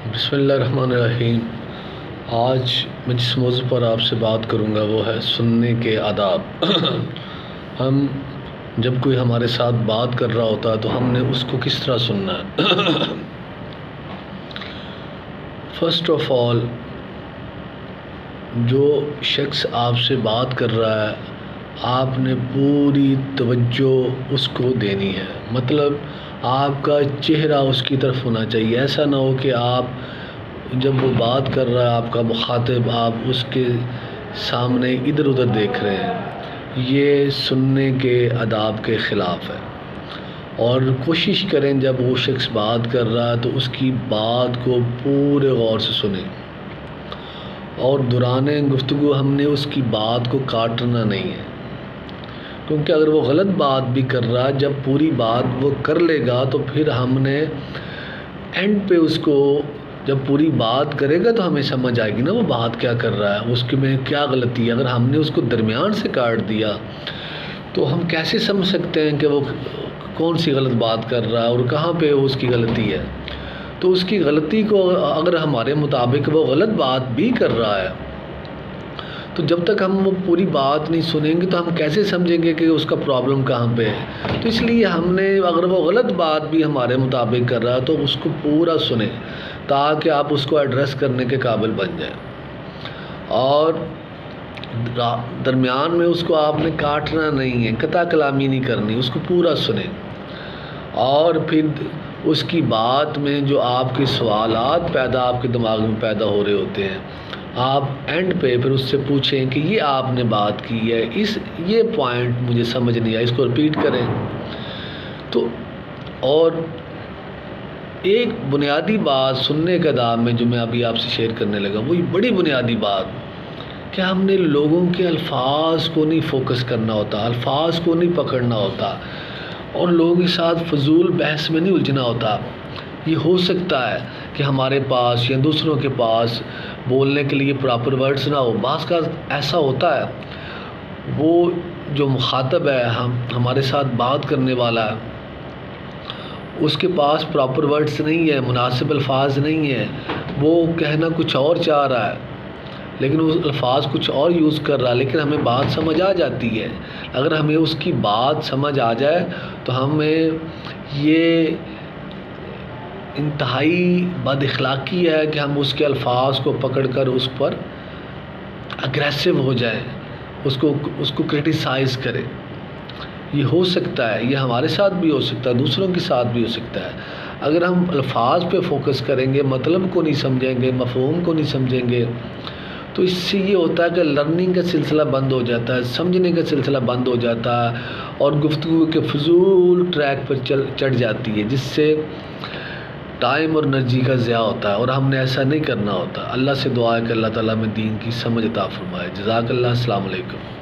بسم اللہ الرحمن الرحیم۔ آج میں جس موضوع پر آپ سے بات کروں گا وہ ہے سننے کے آداب۔ ہم جب کوئی ہمارے ساتھ بات کر رہا ہوتا ہے تو ہم نے اس کو کس طرح سننا ہے؟ فرسٹ آف آل، جو شخص آپ سے بات کر رہا ہے آپ نے پوری توجہ اس کو دینی ہے، مطلب آپ کا چہرہ اس کی طرف ہونا چاہیے۔ ایسا نہ ہو کہ آپ جب وہ بات کر رہا ہے آپ کا مخاطب آپ اس کے سامنے ادھر ادھر دیکھ رہے ہیں، یہ سننے کے آداب کے خلاف ہے۔ اور کوشش کریں جب وہ شخص بات کر رہا ہے تو اس کی بات کو پورے غور سے سنیں، اور دوران گفتگو ہم نے اس کی بات کو کاٹنا نہیں ہے، کیونکہ اگر وہ غلط بات بھی کر رہا ہے جب پوری بات وہ کر لے گا تو پھر ہم نے اینڈ پہ اس کو جب پوری بات کرے گا تو ہمیں سمجھ آئے گی نا وہ بات کیا کر رہا ہے، اس کے میں کیا غلطی ہے۔ اگر ہم نے اس کو درمیان سے کاٹ دیا تو ہم کیسے سمجھ سکتے ہیں کہ وہ کون سی غلط بات کر رہا ہے اور کہاں پہ اس کی غلطی ہے؟ تو اس کی غلطی کو اگر ہمارے مطابق وہ غلط بات بھی کر رہا ہے تو جب تک ہم وہ پوری بات نہیں سنیں گے تو ہم کیسے سمجھیں گے کہ اس کا پرابلم کہاں پہ ہے؟ تو اس لیے ہم نے اگر وہ غلط بات بھی ہمارے مطابق کر رہا ہے تو اس کو پورا سنیں تاکہ آپ اس کو ایڈریس کرنے کے قابل بن جائیں، اور درمیان میں اس کو آپ نے کاٹنا نہیں ہے، قطع کلامی نہیں کرنی، اس کو پورا سنیں۔ اور پھر اس کی بات میں جو آپ کے سوالات آپ کے دماغ میں پیدا ہو رہے ہوتے ہیں آپ اینڈ پہ پھر اس سے پوچھیں کہ یہ آپ نے بات کی ہے، یہ پوائنٹ مجھے سمجھ نہیں آیا، اس کو رپیٹ کریں۔ تو اور ایک بنیادی بات سننے کے آداب میں جو میں ابھی آپ سے شیئر کرنے لگا وہی بڑی بنیادی بات کہ ہم نے لوگوں کے الفاظ کو نہیں فوکس کرنا ہوتا، الفاظ کو نہیں پکڑنا ہوتا، اور لوگوں کے ساتھ فضول بحث میں نہیں الجھنا ہوتا۔ یہ ہو سکتا ہے کہ ہمارے پاس یا دوسروں کے پاس بولنے کے لیے پراپر ورڈز نہ ہو، بعض کا ایسا ہوتا ہے وہ جو مخاطب ہے ہمارے ساتھ بات کرنے والا ہے اس کے پاس پراپر ورڈز نہیں ہے، مناسب الفاظ نہیں ہے، وہ کہنا کچھ اور چاہ رہا ہے لیکن وہ الفاظ کچھ اور یوز کر رہا ہے، لیکن ہمیں بات سمجھ آ جاتی ہے۔ اگر ہمیں اس کی بات سمجھ آ جائے تو ہمیں یہ انتہائی بد اخلاقی ہے کہ ہم اس کے الفاظ کو پکڑ کر اس پر اگریسو ہو جائیں، اس کو کرٹیسائز کریں۔ یہ ہو سکتا ہے، یہ ہمارے ساتھ بھی ہو سکتا ہے، دوسروں کے ساتھ بھی ہو سکتا ہے۔ اگر ہم الفاظ پہ فوکس کریں گے، مطلب کو نہیں سمجھیں گے، مفہوم کو نہیں سمجھیں گے، تو اس سے یہ ہوتا ہے کہ لرننگ کا سلسلہ بند ہو جاتا ہے، سمجھنے کا سلسلہ بند ہو جاتا ہے، اور گفتگو کے فضول ٹریک پر چڑھ جاتی ہے، جس سے ٹائم اور انرجی کا ضیاع ہوتا ہے، اور ہم نے ایسا نہیں کرنا ہوتا۔ اللہ سے دعا ہے کہ اللہ تعالیٰ میں دین کی سمجھ عطا فرمائے۔ جزاک اللہ۔ السلام علیکم۔